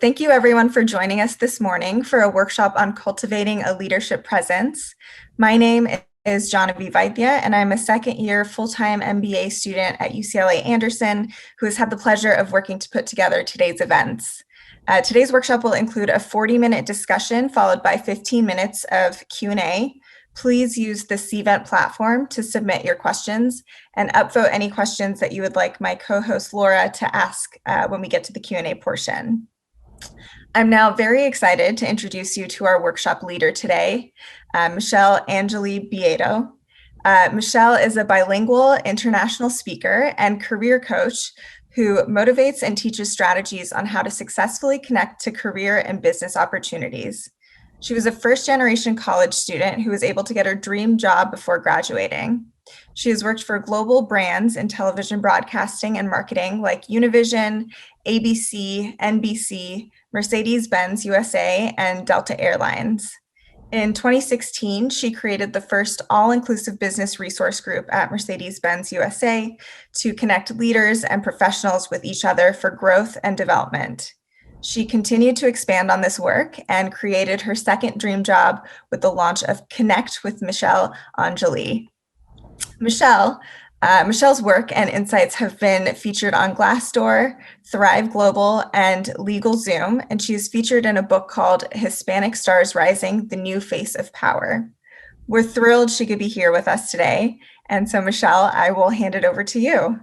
Thank you everyone for joining us this morning for a workshop on cultivating a leadership presence. My name is Janavi Vaidya, and I'm a second-year full-time MBA student at UCLA Anderson who has had the pleasure of working to put together today's events. Today's workshop will include a 40-minute discussion followed by 15 minutes of Q&A. Please use the CVent platform to submit your questions and upvote any questions that you would like my co-host Laura to ask when we get to the Q&A portion. I'm now very excited to introduce you to our workshop leader today, Michelle Enjoli. Michelle is a bilingual international speaker and career coach who motivates and teaches strategies on how to successfully connect to career and business opportunities. She was a first-generation college student who was able to get her dream job before graduating. She has worked for global brands in television broadcasting and marketing like Univision, ABC, NBC, Mercedes-Benz USA, and Delta Airlines. In 2016, she created the first all-inclusive business resource group at Mercedes-Benz USA to connect leaders and professionals with each other for growth and development. She continued to expand on this work and created her second dream job with the launch of Connect with Michelle Enjoli. Michelle's work and insights have been featured on Glassdoor, Thrive Global, and LegalZoom, and she is featured in a book called Hispanic Stars Rising: The New Face of Power. We're thrilled she could be here with us today, and so Michelle, I will hand it over to you.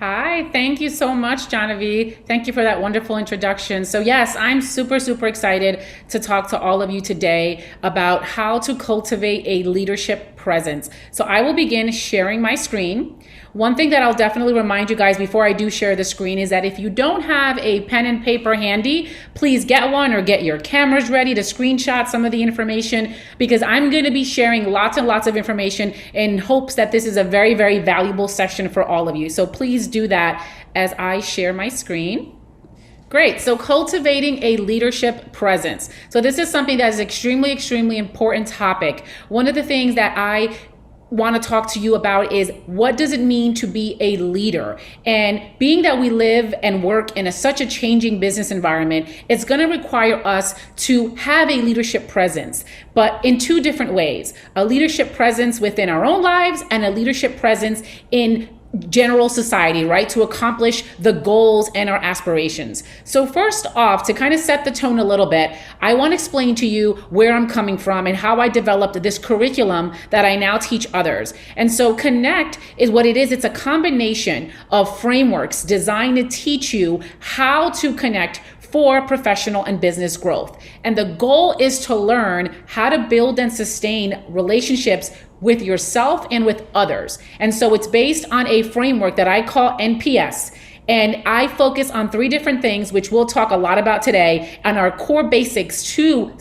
Hi, thank you so much, Genevieve. Thank you for that wonderful introduction. So yes, I'm super excited to talk to all of you today about how to cultivate a leadership presence. So I will begin sharing my screen. One thing that I'll definitely remind you guys before I do share the screen is that if you don't have a pen and paper handy, please get one or get your cameras ready to screenshot some of the information, because I'm going to be sharing lots and lots of information in hopes that this is a very valuable session for all of you. So please do that as I share my screen. Great. So cultivating a leadership presence. So this is something that is extremely important topic. One of the things that I want to talk to you about is, what does it mean to be a leader? And being that we live and work in such a changing business environment, it's going to require us to have a leadership presence, but in two different ways: a leadership presence within our own lives and a leadership presence in general society, right, to accomplish the goals and our aspirations. So first off, to kind of set the tone a little bit, I want to explain to you where I'm coming from and how I developed this curriculum that I now teach others. And so Connect is what it is. It's a combination of frameworks designed to teach you how to connect for professional and business growth. And the goal is to learn how to build and sustain relationships with yourself and with others. And so it's based on a framework that I call NPS. And I focus on three different things, which we'll talk a lot about today, and our core basics to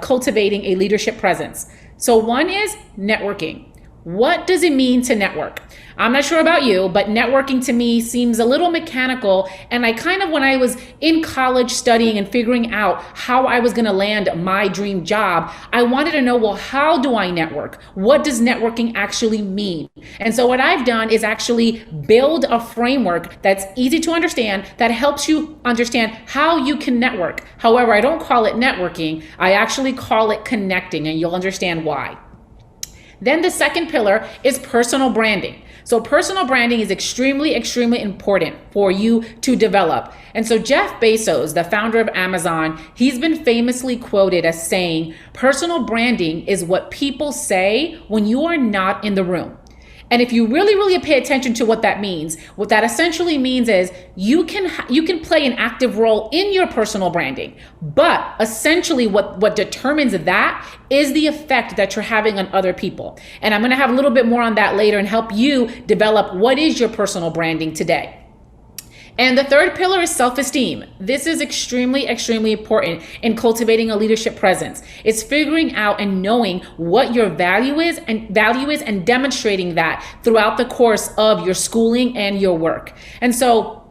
cultivating a leadership presence. So one is networking. What does it mean to network? I'm not sure about you, but networking to me seems a little mechanical. And I kind of, when I was in college studying and figuring out how I was going to land my dream job, I wanted to know, well, how do I network? What does networking actually mean? And so what I've done is actually build a framework that's easy to understand, that helps you understand how you can network. However, I don't call it networking. I actually call it connecting, and you'll understand why. Then the second pillar is personal branding. So personal branding is extremely important for you to develop. And so Jeff Bezos, the founder of Amazon, he's been famously quoted as saying, personal branding is what people say when you are not in the room. And if you really pay attention to what that means, what that essentially means is you can play an active role in your personal branding, but essentially what determines that is the effect that you're having on other people. And I'm going to have a little bit more on that later and help you develop what is your personal branding today. And the third pillar is self-esteem. This is extremely important in cultivating a leadership presence. It's figuring out and knowing what your value is and demonstrating that throughout the course of your schooling and your work. And so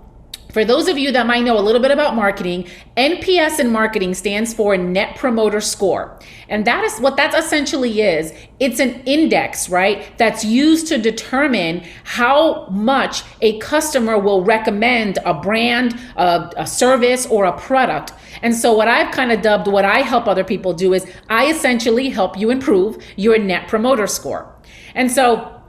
For those of you that might know a little bit about marketing, NPS in marketing stands for Net Promoter Score. And that is what that essentially is. It's an index, right? That's used to determine how much a customer will recommend a brand, a service, or a product. And so what I've kind of dubbed, what I help other people do is I essentially help you improve your Net Promoter Score. And so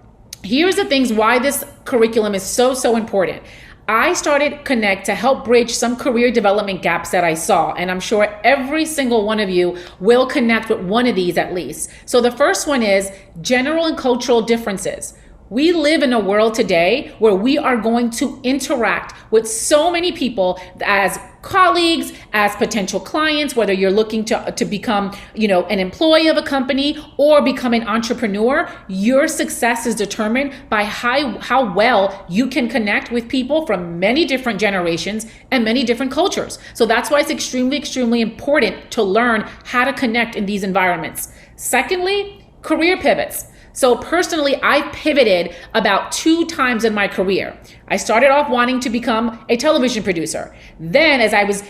here's the things why this curriculum is so important. I started Connect to help bridge some career development gaps that I saw. And I'm sure every single one of you will connect with one of these at least. So the first one is general and cultural differences. We live in a world today where we are going to interact with so many people as colleagues, as potential clients, whether you're looking to become, an employee of a company or become an entrepreneur. Your success is determined by how well you can connect with people from many different generations and many different cultures. So that's why it's extremely important to learn how to connect in these environments. Secondly, career pivots. So personally, I pivoted about 2 times in my career. I started off wanting to become a television producer. Then as I was,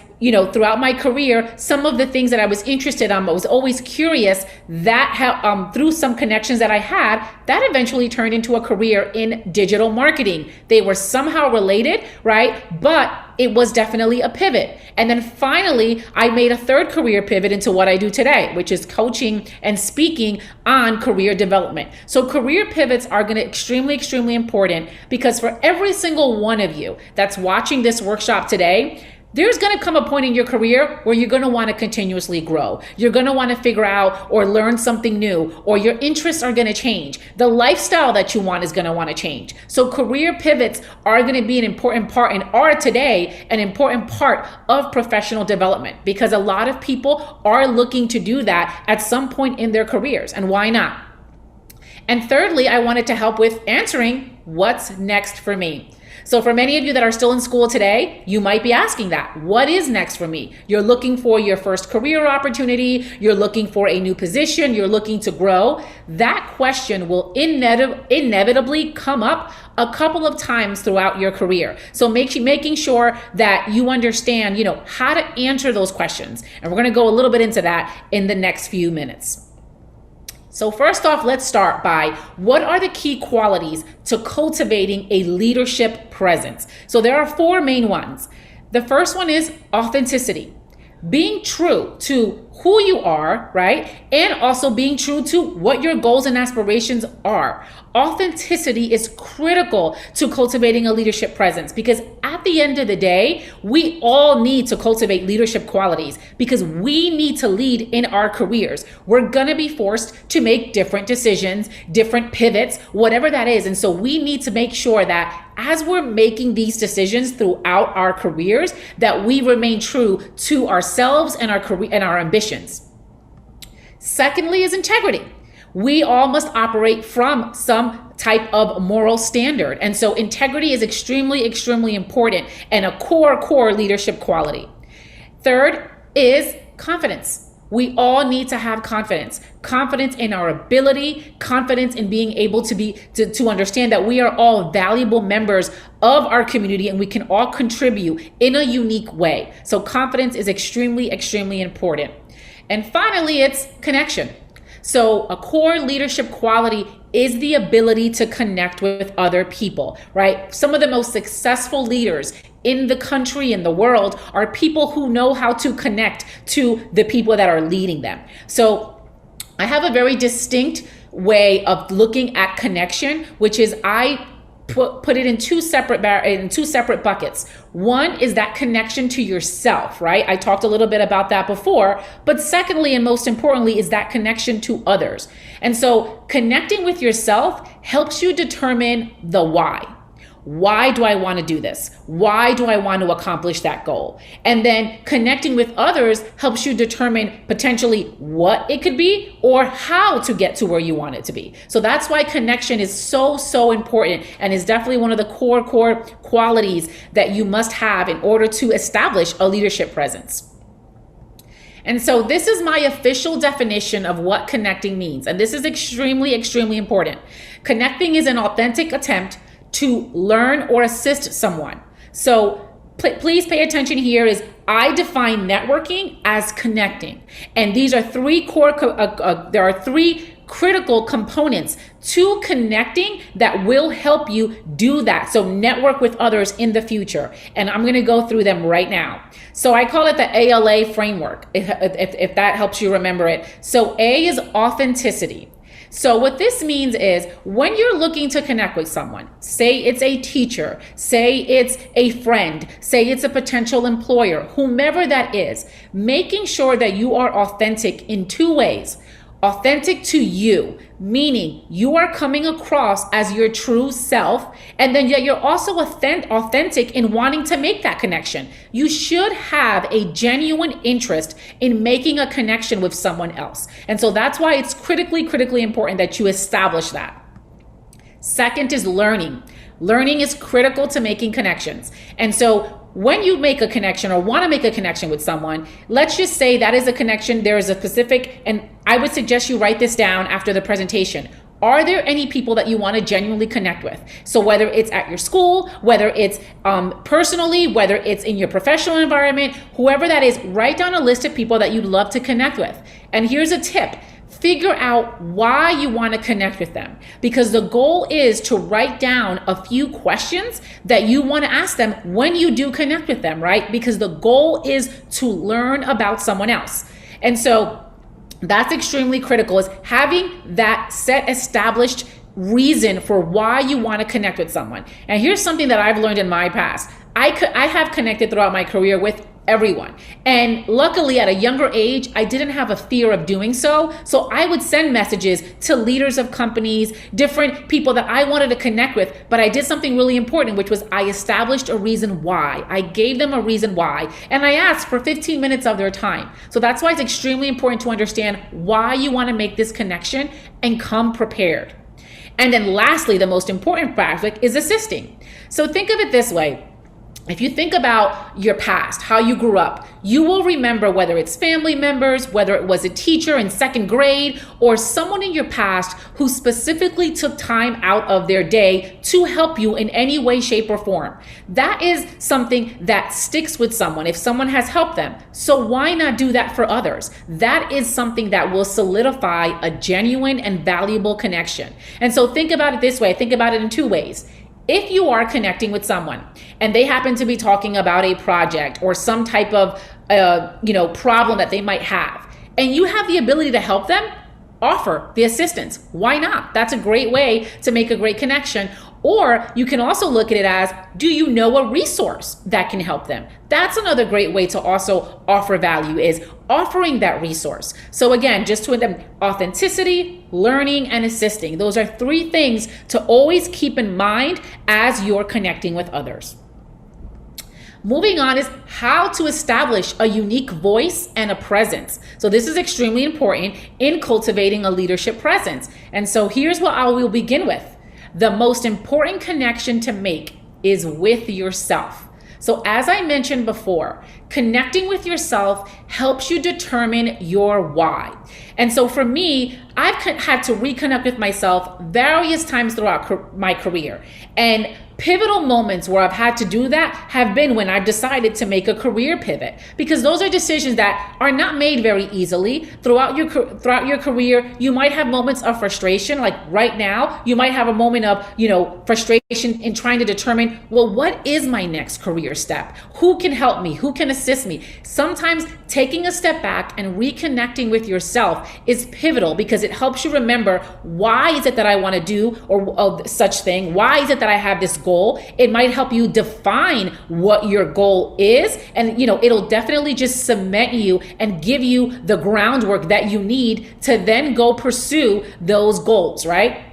throughout my career, some of the things that I was interested in, I was always curious that through some connections that I had, that eventually turned into a career in digital marketing. They were somehow related, right? But it was definitely a pivot. And then finally, I made a third career pivot into what I do today, which is coaching and speaking on career development. So career pivots are going to extremely important, because for every single one of you that's watching this workshop today, there's going to come a point in your career where you're going to want to continuously grow. You're going to want to figure out or learn something new, or your interests are going to change. The lifestyle that you want is going to want to change. So career pivots are going to be an important part, and are today an important part of professional development, because a lot of people are looking to do that at some point in their careers. And why not? And thirdly, I wanted to help with answering what's next for me. So for many of you that are still in school today, you might be asking that. What is next for me? You're looking for your first career opportunity. You're looking for a new position. You're looking to grow. That question will inevitably come up a couple of times throughout your career. So making sure that you understand, how to answer those questions. And we're going to go a little bit into that in the next few minutes. So first off, let's start by what are the key qualities to cultivating a leadership presence? So there are 4 main ones. The first one is authenticity. Being true to who you are, right? And also being true to what your goals and aspirations are. Authenticity is critical to cultivating a leadership presence, because at the end of the day, we all need to cultivate leadership qualities, because we need to lead in our careers. We're going to be forced to make different decisions, different pivots, whatever that is. And so we need to make sure that as we're making these decisions throughout our careers, that we remain true to ourselves and our career and our ambitions. Secondly is integrity. We all must operate from some type of moral standard. And so integrity is extremely important and a core leadership quality. Third is confidence. We all need to have confidence in our ability, confidence in being able to understand that we are all valuable members of our community and we can all contribute in a unique way. So confidence is extremely important. And finally, it's connection. So a core leadership quality is the ability to connect with other people, right? Some of the most successful leaders in the country, in the world, are people who know how to connect to the people that are leading them. So I have a very distinct way of looking at connection, which is I put it in two separate buckets. One is that connection to yourself, right? I talked a little bit about that before, but secondly, and most importantly, is that connection to others. And so connecting with yourself helps you determine the why. Why do I want to do this? Why do I want to accomplish that goal? And then connecting with others helps you determine potentially what it could be or how to get to where you want it to be. So that's why connection is so important and is definitely one of the core qualities that you must have in order to establish a leadership presence. And so this is my official definition of what connecting means. And this is extremely important. Connecting is an authentic attempt to learn or assist someone. So please pay attention here is I define networking as connecting. And these are there are three critical components to connecting that will help you do that. So network with others in the future. And I'm going to go through them right now. So I call it the ALA framework, if that helps you remember it. So A is authenticity. So what this means is when you're looking to connect with someone, say it's a teacher, say it's a friend, say it's a potential employer, whomever that is, making sure that you are authentic in two ways. Authentic to you, meaning you are coming across as your true self, and then yet you're also authentic in wanting to make that connection. You should have a genuine interest in making a connection with someone else. And so that's why it's critically important that you establish that. Second is learning. Learning is critical to making connections. And so when you make a connection or want to make a connection with someone, let's just say that is a connection, there is a specific, and I would suggest you write this down after the presentation. Are there any people that you want to genuinely connect with? So whether it's at your school, whether it's personally, whether it's in your professional environment, whoever that is, write down a list of people that you'd love to connect with. And here's a tip. Figure out why you want to connect with them, because the goal is to write down a few questions that you want to ask them when you do connect with them, right? Because the goal is to learn about someone else. And so that's extremely critical, is having that set established reason for why you want to connect with someone. And here's something that I've learned in my past. I have connected throughout my career with everyone. And luckily at a younger age, I didn't have a fear of doing so. So I would send messages to leaders of companies, different people that I wanted to connect with. But I did something really important, which was I established a reason why. I gave them a reason why. And I asked for 15 minutes of their time. So that's why it's extremely important to understand why you want to make this connection and come prepared. And then lastly, the most important aspect is assisting. So think of it this way. If you think about your past, how you grew up, you will remember whether it's family members, whether it was a teacher in second grade, or someone in your past who specifically took time out of their day to help you in any way, shape, or form. That is something that sticks with someone if someone has helped them. So why not do that for others? That is something that will solidify a genuine and valuable connection. And so think about it this way. Think about it in two ways. If you are connecting with someone and they happen to be talking about a project or some type of problem that they might have, and you have the ability to help them, offer the assistance. Why not? That's a great way to make a great connection. Or you can also look at it as, do you know a resource that can help them? That's another great way to also offer value, is offering that resource. So again, just to them, authenticity, learning, and assisting. Those are three things to always keep in mind as you're connecting with others. Moving on is how to establish a unique voice and a presence. So this is extremely important in cultivating a leadership presence. And so here's what I will begin with. The most important connection to make is with yourself. So as I mentioned before, connecting with yourself helps you determine your why. And so for me, I've had to reconnect with myself various times throughout my career. And pivotal moments where I've had to do that have been when I've decided to make a career pivot, because those are decisions that are not made very easily. Throughout your career, you might have moments of frustration. Like right now, you might have a moment of, frustration in trying to determine, well, what is my next career step? Who can help me? Who can assist me? Sometimes taking a step back and reconnecting with yourself is pivotal, because it helps you remember, why is it that I want to do or such thing? Why is it that I have this goal? It might help you define what your goal is, and it'll definitely just cement you and give you the groundwork that you need to then go pursue those goals, right?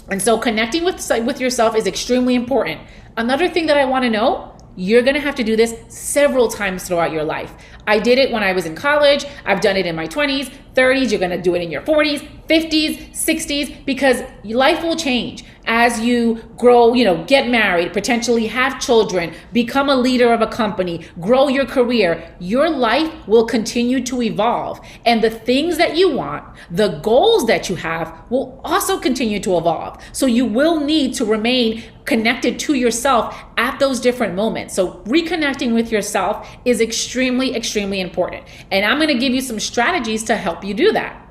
And so connecting with yourself is extremely important. Another thing that I want to know, you're going to have to do this several times throughout your life. I did it when I was in college. I've done it in my 20s, 30s. You're going to do it in your 40s, 50s, 60s, because life will change. as you grow, get married, potentially have children, become a leader of a company, grow your career, your life will continue to evolve. And the things that you want, the goals that you have will also continue to evolve. So you will need to remain connected to yourself at those different moments. So reconnecting with yourself is extremely, extremely important. And I'm going to give you some strategies to help you do that.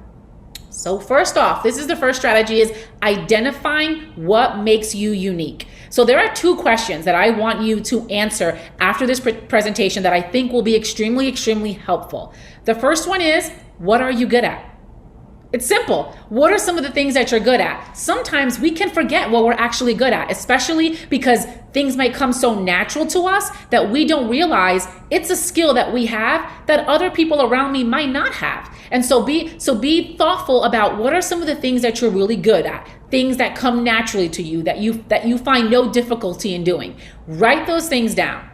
So first off, this is the first strategy, is identifying what makes you unique. So there are two questions that I want you to answer after this presentation that I think will be extremely, extremely helpful. The first one is, what are you good at? It's simple. What are some of the things that you're good at? Sometimes we can forget what we're actually good at, especially because things might come so natural to us that we don't realize it's a skill that we have that other people around me might not have. And so be thoughtful about what are some of the things that you're really good at, things that come naturally to you, that you find no difficulty in doing. Write those things down.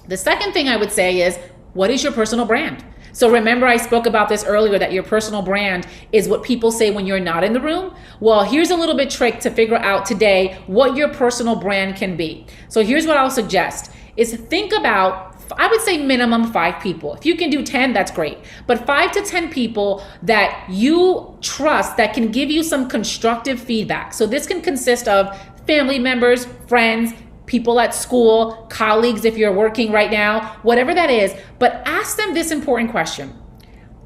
The second thing I would say is, what is your personal brand? So remember, I spoke about this earlier, that your personal brand is what people say when you're not in the room. Well, here's a little bit trick to figure out today what your personal brand can be. So here's what I'll suggest is think about, I would say minimum 5 people. If you can do 10, that's great. But 5 to 10 people that you trust that can give you some constructive feedback. So this can consist of family members, friends, people at school, colleagues if you're working right now, whatever that is. But ask them this important question.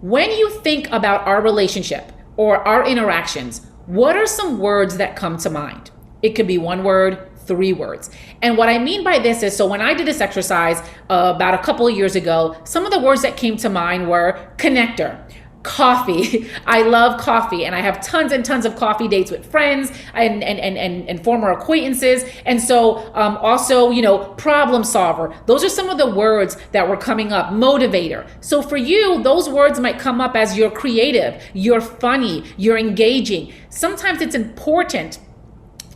When you think about our relationship or our interactions, what are some words that come to mind? It could be 1 word, 3 words. And what I mean by this is, so when I did this exercise about a couple of years ago, some of the words that came to mind were connector, coffee. I love coffee, and I have tons and tons of coffee dates with friends and former acquaintances. And so also, problem solver. Those are some of the words that were coming up. Motivator. So for you, those words might come up as you're creative, you're funny, you're engaging. Sometimes it's important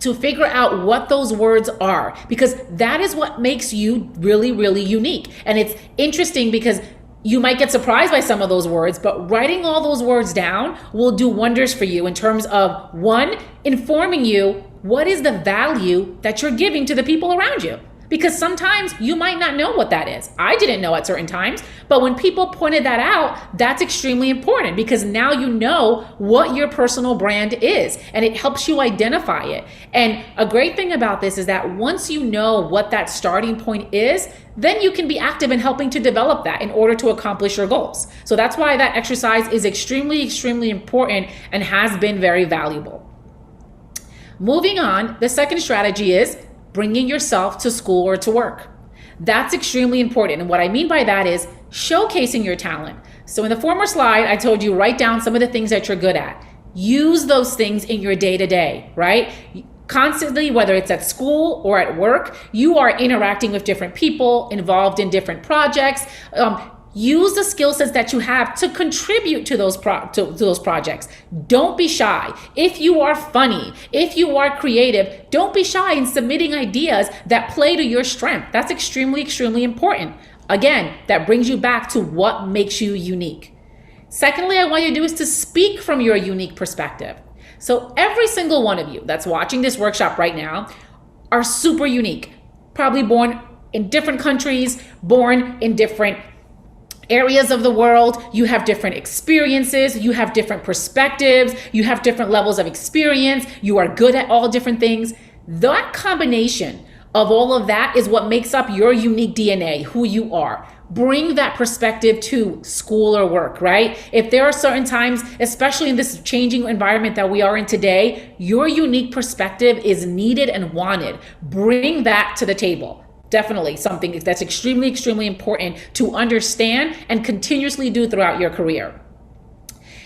to figure out what those words are, because that is what makes you really, really unique. And it's interesting because you might get surprised by some of those words, but writing all those words down will do wonders for you in terms of, 1, informing you what is the value that you're giving to the people around you. Because sometimes you might not know what that is. I didn't know at certain times, but when people pointed that out, that's extremely important, because now you know what your personal brand is and it helps you identify it. And a great thing about this is that once you know what that starting point is, then you can be active in helping to develop that in order to accomplish your goals. So that's why that exercise is extremely, extremely important and has been very valuable. Moving on, the second strategy is bringing yourself to school or to work. That's extremely important. And what I mean by that is showcasing your talent. So in the former slide, I told you, write down some of the things that you're good at. Use those things in your day-to-day, right? Constantly, whether it's at school or at work, you are interacting with different people, involved in different projects. Use the skill sets that you have to contribute to those projects. Don't be shy. If you are funny, if you are creative, don't be shy in submitting ideas that play to your strength. That's extremely, extremely important. Again, that brings you back to what makes you unique. Secondly, I want you to do is to speak from your unique perspective. So every single one of you that's watching this workshop right now are super unique. Probably born in different countries, born in different areas of the world. You have different experiences, you have different perspectives, you have different levels of experience, you are good at all different things. That combination of all of that is what makes up your unique DNA, who you are. Bring that perspective to school or work, right? If there are certain times, especially in this changing environment that we are in today, your unique perspective is needed and wanted. Bring that to the table. Definitely something that's extremely, extremely important to understand and continuously do throughout your career.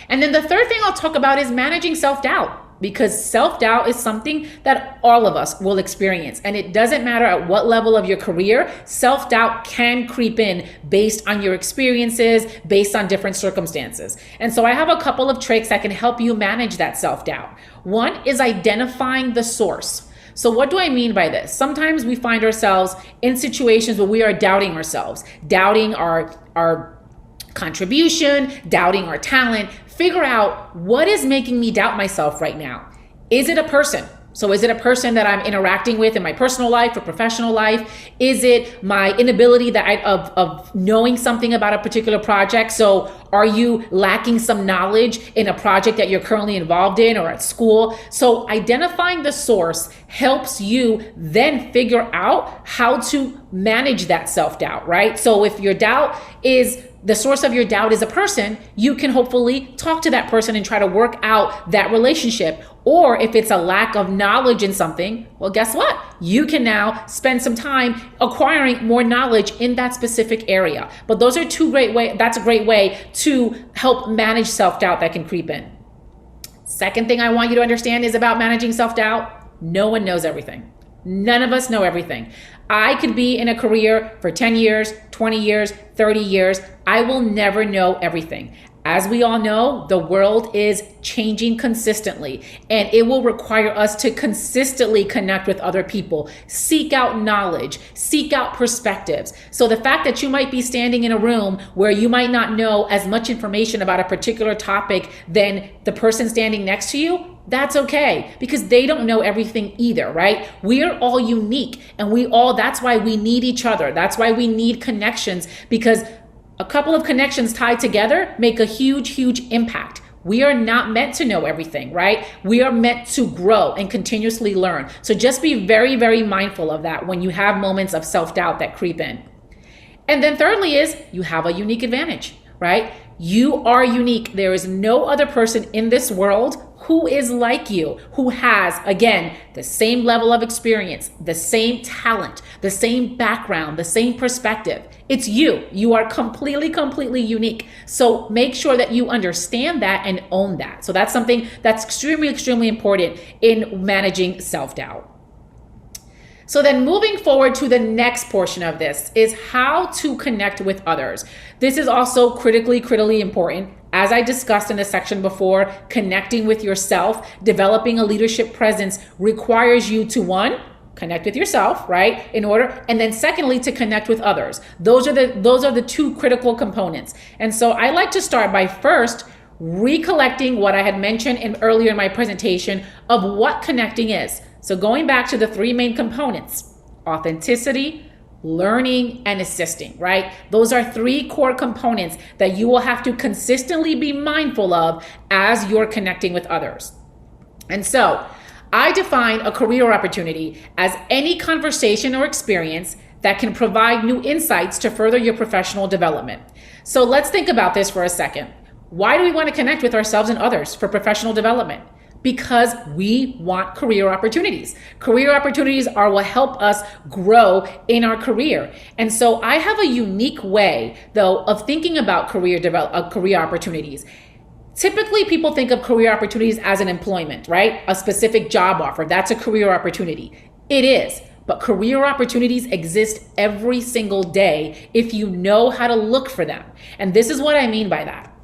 And then the third thing I'll talk about is managing self-doubt, because self-doubt is something that all of us will experience. And it doesn't matter at what level of your career, self-doubt can creep in based on your experiences, based on different circumstances. And so I have a couple of tricks that can help you manage that self-doubt. One is identifying the source. So what do I mean by this? Sometimes we find ourselves in situations where we are doubting ourselves, doubting our contribution, doubting our talent. Figure out, what is making me doubt myself right now? Is it a person? So is it a person that I'm interacting with in my personal life or professional life? Is it my inability of knowing something about a particular project? So are you lacking some knowledge in a project that you're currently involved in or at school? So identifying the source helps you then figure out how to manage that self-doubt, right? So if your doubt is the source of your doubt is a person, you can hopefully talk to that person and try to work out that relationship. Or if it's a lack of knowledge in something, well, guess what? You can now spend some time acquiring more knowledge in that specific area. But those are that's a great way to help manage self-doubt that can creep in. Second thing I want you to understand is about managing self-doubt. No one knows everything. None of us know everything. I could be in a career for 10 years, 20 years, 30 years. I will never know everything. As we all know, the world is changing consistently, and it will require us to consistently connect with other people, seek out knowledge, seek out perspectives. So the fact that you might be standing in a room where you might not know as much information about a particular topic than the person standing next to you, that's okay, because they don't know everything either, right? We are all unique, and that's why we need each other. That's why we need connections, because a couple of connections tied together make a huge, huge impact. We are not meant to know everything, right? We are meant to grow and continuously learn. So just be very, very mindful of that when you have moments of self-doubt that creep in. And then thirdly is you have a unique advantage, right? You are unique. There is no other person in this world who is like you, who has, again, the same level of experience, the same talent, the same background, the same perspective. It's you. You are completely, completely unique. So make sure that you understand that and own that. So that's something that's extremely, extremely important in managing self-doubt. So then moving forward to the next portion of this is how to connect with others. This is also critically important. As I discussed in the section before, connecting with yourself, developing a leadership presence requires you to, one, connect with yourself, right? And then secondly, to connect with others. Those are the two critical components. And so I like to start by first recollecting what I had mentioned earlier in my presentation of what connecting is. So going back to the three main components: authenticity, learning, and assisting, right? Those are three core components that you will have to consistently be mindful of as you're connecting with others. And so I define a career opportunity as any conversation or experience that can provide new insights to further your professional development. So let's think about this for a second. Why do we want to connect with ourselves and others for professional development? Because we want career opportunities. Career opportunities are what help us grow in our career. And so I have a unique way, though, of thinking about career opportunities. Typically, people think of career opportunities as an employment, right? A specific job offer. That's a career opportunity. It is. But career opportunities exist every single day if you know how to look for them. And this is what I mean by that.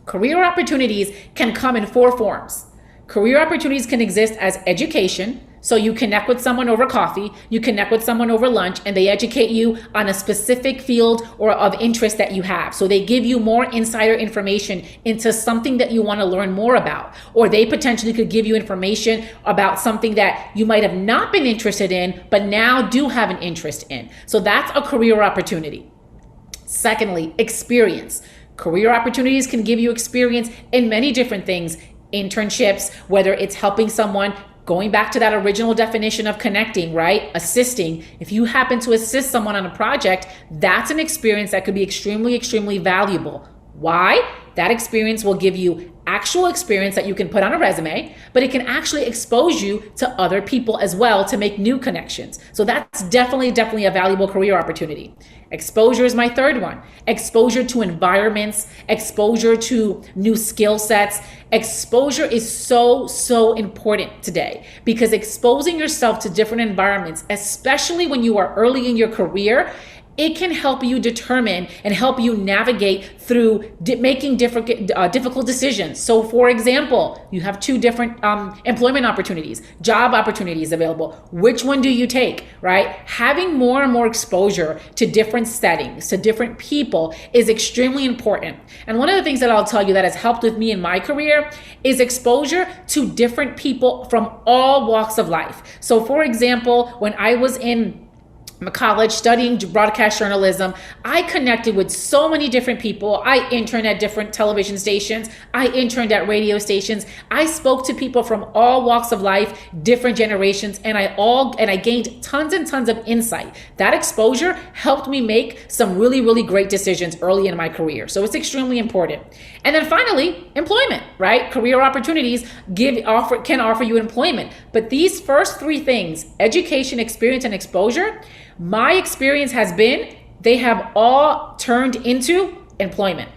Career opportunities can come in four forms. Career opportunities can exist as education. So you connect with someone over coffee, you connect with someone over lunch, and they educate you on a specific field or of interest that you have. So they give you more insider information into something that you want to learn more about. Or they potentially could give you information about something that you might have not been interested in, but now do have an interest in. So that's a career opportunity. Secondly, experience. Career opportunities can give you experience in many different things. Internships, whether it's helping someone, going back to that original definition of connecting, right? Assisting. If you happen to assist someone on a project, that's an experience that could be extremely, extremely valuable. Why? That experience will give you actual experience that you can put on a resume, but it can actually expose you to other people as well to make new connections. So that's definitely a valuable career opportunity. Exposure is my third one. Exposure to environments, exposure to new skill sets. Exposure is so important today, because exposing yourself to different environments, especially when you are early in your career, it can help you determine and help you navigate through making difficult decisions. So for example, you have two different employment opportunities, job opportunities available. Which one do you take, right? Having more and more exposure to different settings, to different people is extremely important. And one of the things that I'll tell you that has helped with me in my career is exposure to different people from all walks of life. So for example, when I was in college studying broadcast journalism, I connected with so many different people. I interned at different television stations. I interned at radio stations. I spoke to people from all walks of life, different generations, and I gained tons and tons of insight. That exposure helped me make some really, really great decisions early in my career. So it's extremely important. And then finally, employment, right? Career opportunities can offer you employment. But these first three things, education, experience, and exposure, my experience has been they have all turned into employment.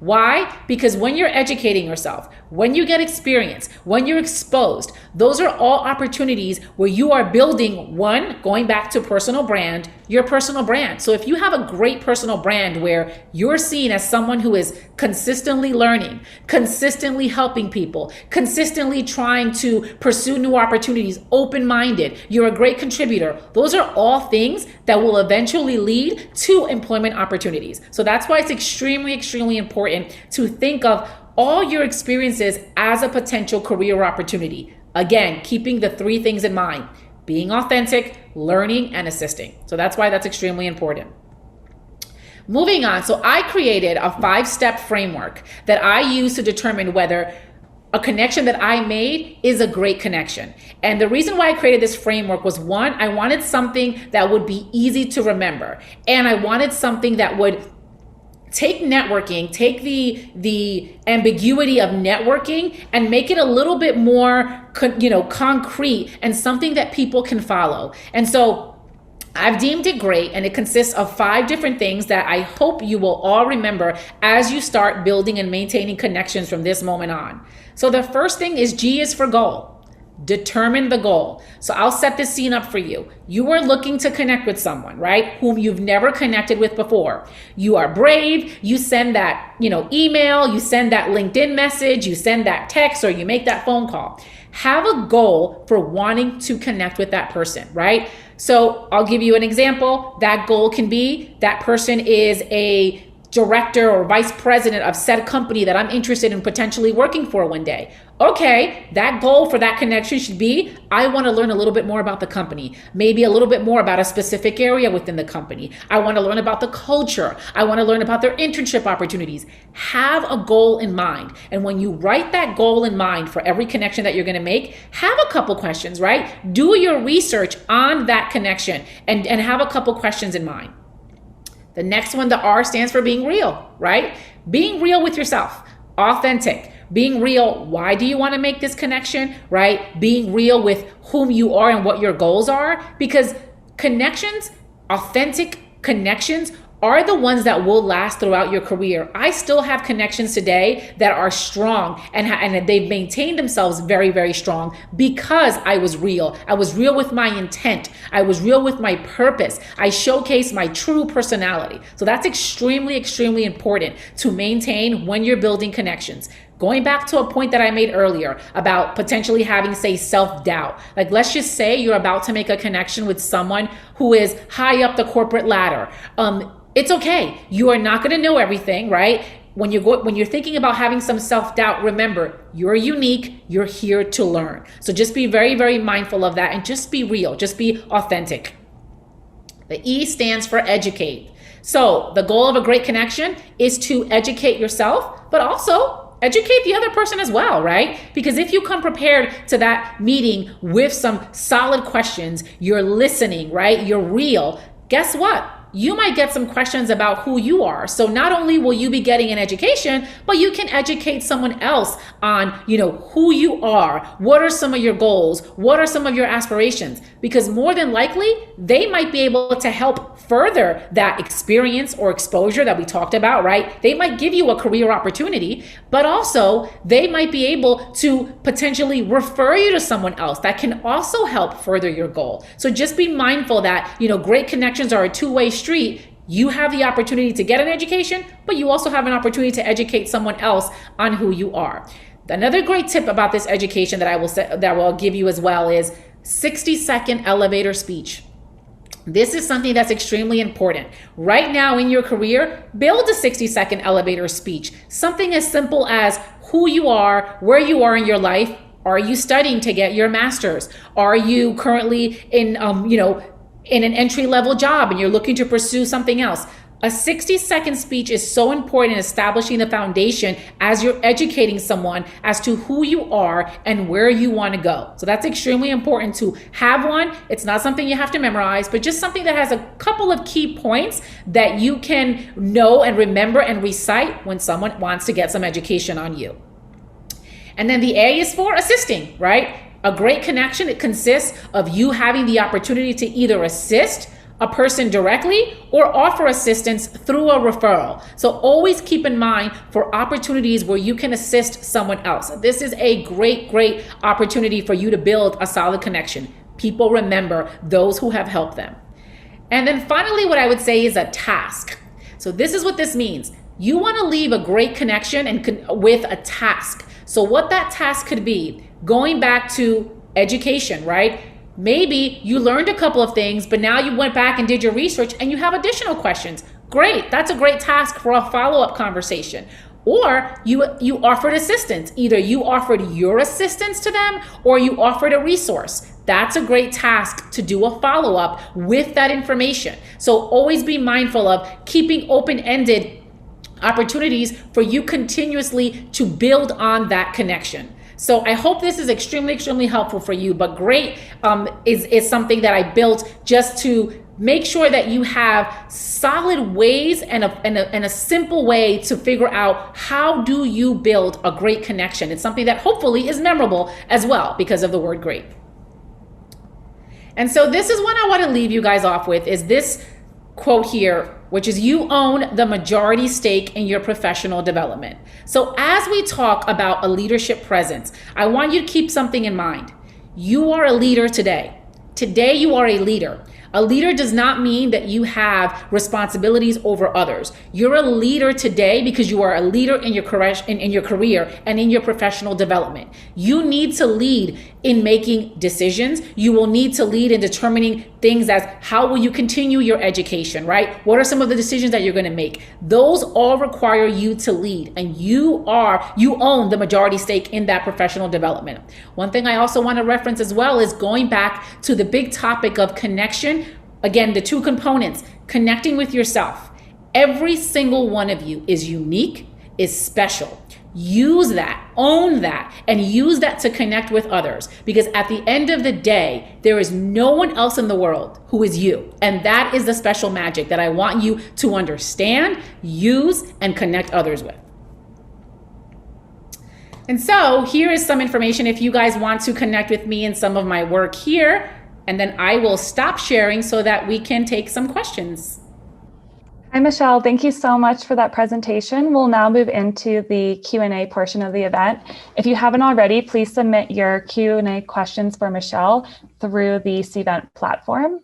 Why? Because when you're educating yourself, when you get experience, when you're exposed, those are all opportunities where you are building, one, going back to personal brand, your personal brand. So if you have a great personal brand where you're seen as someone who is consistently learning, consistently helping people, consistently trying to pursue new opportunities, open-minded, you're a great contributor, those are all things that will eventually lead to employment opportunities. So that's why it's extremely, extremely important to think of all your experiences as a potential career opportunity. Again, keeping the three things in mind: being authentic, learning, and assisting. So that's why that's extremely important. Moving on, so I created a 5-step framework that I use to determine whether a connection that I made is a great connection. And the reason why I created this framework was, one, I wanted something that would be easy to remember. And I wanted something that would take networking, take the ambiguity of networking and make it a little bit more, concrete and something that people can follow. And so I've deemed it great, and it consists of 5 different things that I hope you will all remember as you start building and maintaining connections from this moment on. So the first thing is G is for goal. Determine the goal. So I'll set this scene up for you. You are looking to connect with someone, right? Whom you've never connected with before. You are brave. You send that, email, you send that LinkedIn message, you send that text, or you make that phone call. Have a goal for wanting to connect with that person, right? So I'll give you an example. That goal can be that person is a director or vice president of said company that I'm interested in potentially working for one day. Okay, that goal for that connection should be, I want to learn a little bit more about the company, maybe a little bit more about a specific area within the company. I want to learn about the culture. I want to learn about their internship opportunities. Have a goal in mind. And when you write that goal in mind for every connection that you're going to make, have a couple questions, right? Do your research on that connection and have a couple questions in mind. The next one, the R, stands for being real, right? Being real with yourself, authentic, being real. Why do you want to make this connection, right? Being real with whom you are and what your goals are, because connections, authentic connections, are the ones that will last throughout your career. I still have connections today that are strong and they've maintained themselves very, very strong because I was real. I was real with my intent. I was real with my purpose. I showcased my true personality. So that's extremely, extremely important to maintain when you're building connections. Going back to a point that I made earlier about potentially having, say, self-doubt. Like, let's just say you're about to make a connection with someone who is high up the corporate ladder. It's okay. You are not going to know everything, right? When you're thinking about having some self-doubt, remember, you're unique. You're here to learn. So just be very, very mindful of that and just be real. Just be authentic. The E stands for educate. So the goal of a great connection is to educate yourself, but also educate the other person as well, right? Because if you come prepared to that meeting with some solid questions, you're listening, right? You're real. Guess what? You might get some questions about who you are. So not only will you be getting an education, but you can educate someone else on, who you are. What are some of your goals? What are some of your aspirations? Because more than likely, they might be able to help further that experience or exposure that we talked about, right? They might give you a career opportunity, but also they might be able to potentially refer you to someone else that can also help further your goal. So just be mindful that, great connections are a two-way street. You have the opportunity to get an education, but you also have an opportunity to educate someone else on who you are. Another great tip about this education that I will give you as well is 60-second elevator speech. This is something that's extremely important. Right now in your career, build a 60-second elevator speech. Something as simple as who you are, where you are in your life. Are you studying to get your master's? Are you currently in an entry-level job and you're looking to pursue something else? A 60-second speech is so important in establishing the foundation as you're educating someone as to who you are and where you want to go. So that's extremely important to have one. It's not something you have to memorize, but just something that has a couple of key points that you can know and remember and recite when someone wants to get some education on you. And then the A is for assisting, right? A great connection, it consists of you having the opportunity to either assist a person directly or offer assistance through a referral. So always keep in mind for opportunities where you can assist someone else. This is a great opportunity for you to build a solid connection. People remember those who have helped them. And then finally, what I would say is a task. So this is what this means. You want to leave a great connection with a task. So what that task could be, going back to education, right? Maybe you learned a couple of things, but now you went back and did your research and you have additional questions. Great, that's a great task for a follow-up conversation. Or you offered assistance. Either you offered your assistance to them or you offered a resource. That's a great task to do a follow-up with that information. So always be mindful of keeping open-ended opportunities for you continuously to build on that connection. So I hope this is extremely helpful for you, but great is something that I built just to make sure that you have solid ways and a simple way to figure out how do you build a great connection. It's something that hopefully is memorable as well because of the word great. And so this is what I want to leave you guys off with is this quote here, which is you own the majority stake in your professional development. So as we talk about a leadership presence, I want you to keep something in mind. You are a leader today. Today you are a leader. A leader does not mean that you have responsibilities over others. You're a leader today because you are a leader in your career and in your professional development. You need to lead in making decisions. You will need to lead in determining things as how will you continue your education, right? What are some of the decisions that you're going to make? Those all require you to lead, and you own the majority stake in that professional development. One thing I also want to reference as well is going back to the big topic of connection. Again, the two components, connecting with yourself. Every single one of you is unique, is special. Use that, own that, and use that to connect with others. Because at the end of the day, there is no one else in the world who is you. And that is the special magic that I want you to understand, use, and connect others with. And so here is some information if you guys want to connect with me in some of my work here. And then I will stop sharing so that we can take some questions. Hi, Michelle. Thank you so much for that presentation. We'll now move into the Q&A portion of the event. If you haven't already, please submit your Q&A questions for Michelle through the Cvent platform.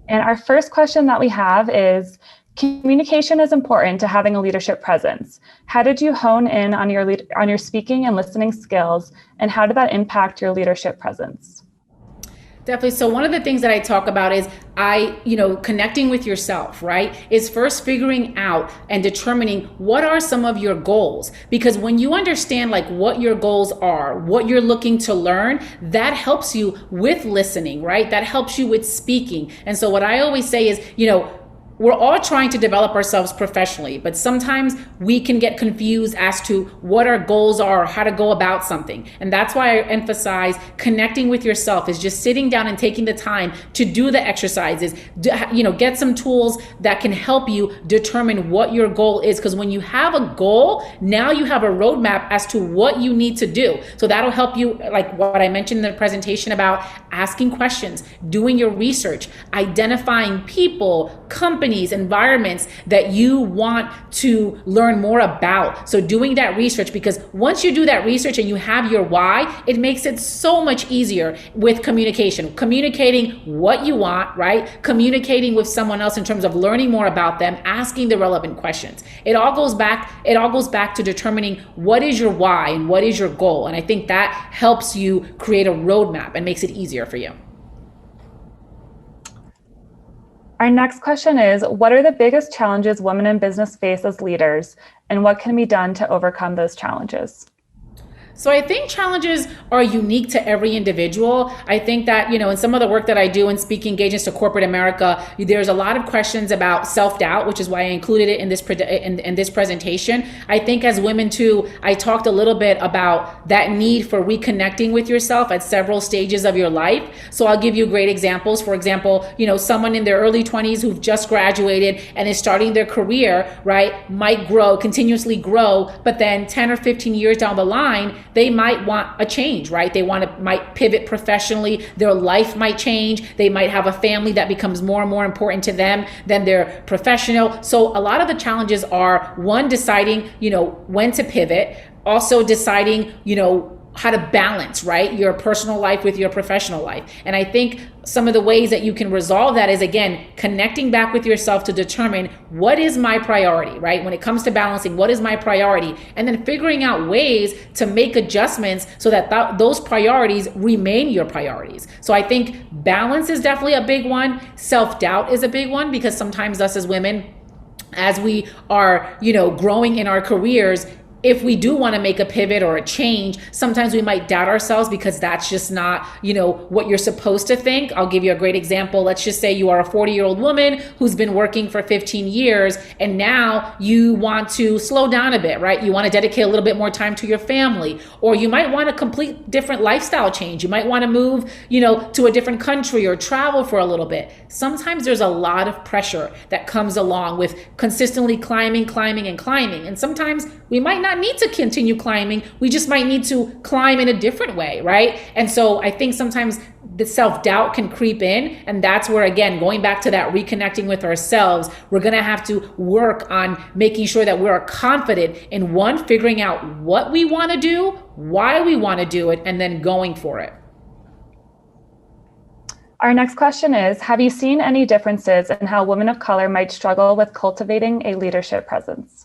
And our first question that we have is, communication is important to having a leadership presence. How did you hone in on your speaking and listening skills, and how did that impact your leadership presence? Definitely. So one of the things that I talk about is connecting with yourself, right? Is first figuring out and determining what are some of your goals. Because when you understand like what your goals are, what you're looking to learn, that helps you with listening, right? That helps you with speaking. And so what I always say is, we're all trying to develop ourselves professionally, but sometimes we can get confused as to what our goals are or how to go about something. And that's why I emphasize connecting with yourself is just sitting down and taking the time to do the exercises, get some tools that can help you determine what your goal is. Because when you have a goal, now you have a roadmap as to what you need to do. So that'll help you, like what I mentioned in the presentation about asking questions, doing your research, identifying people, companies, companies, environments that you want to learn more about. So doing that research, because once you do that research and you have your why, it makes it so much easier with communicating what you want, right? Communicating with someone else in terms of learning more about them, asking the relevant questions. It all goes back to determining what is your why and what is your goal. And I think that helps you create a roadmap and makes it easier for you. Our next question is, what are the biggest challenges women in business face as leaders, and what can be done to overcome those challenges? So I think challenges are unique to every individual. I think that, in some of the work that I do in speaking engagements to corporate America, there's a lot of questions about self-doubt, which is why I included it in this presentation. I think as women too, I talked a little bit about that need for reconnecting with yourself at several stages of your life. So I'll give you great examples. For example, someone in their early 20s who've just graduated and is starting their career, right, might continuously grow, but then 10 or 15 years down the line, they might want a change, right? They might pivot professionally. Their life might change. They might have a family that becomes more and more important to them than their professional. So a lot of the challenges are, one, deciding, when to pivot, also deciding, how to balance, right, your personal life with your professional life. And I think some of the ways that you can resolve that is, again, connecting back with yourself to determine what is my priority, right? When it comes to balancing, what is my priority? And then figuring out ways to make adjustments so that those priorities remain your priorities. So I think balance is definitely a big one. Self-doubt is a big one, because sometimes us as women, as we are, growing in our careers, if we do want to make a pivot or a change, sometimes we might doubt ourselves because that's just not, what you're supposed to think. I'll give you a great example. Let's just say you are a 40-year-old woman who's been working for 15 years and now you want to slow down a bit, right? You want to dedicate a little bit more time to your family, or you might want a complete different lifestyle change. You might want to move, to a different country or travel for a little bit. Sometimes there's a lot of pressure that comes along with consistently climbing. And sometimes we might not need to continue climbing. We just might need to climb in a different way, right? And so I think sometimes the self-doubt can creep in, and that's where, again, going back to that reconnecting with ourselves, we're going to have to work on making sure that we're confident in, one, figuring out what we want to do, why we want to do it, and then going for it. Our next question is, have you seen any differences in how women of color might struggle with cultivating a leadership presence?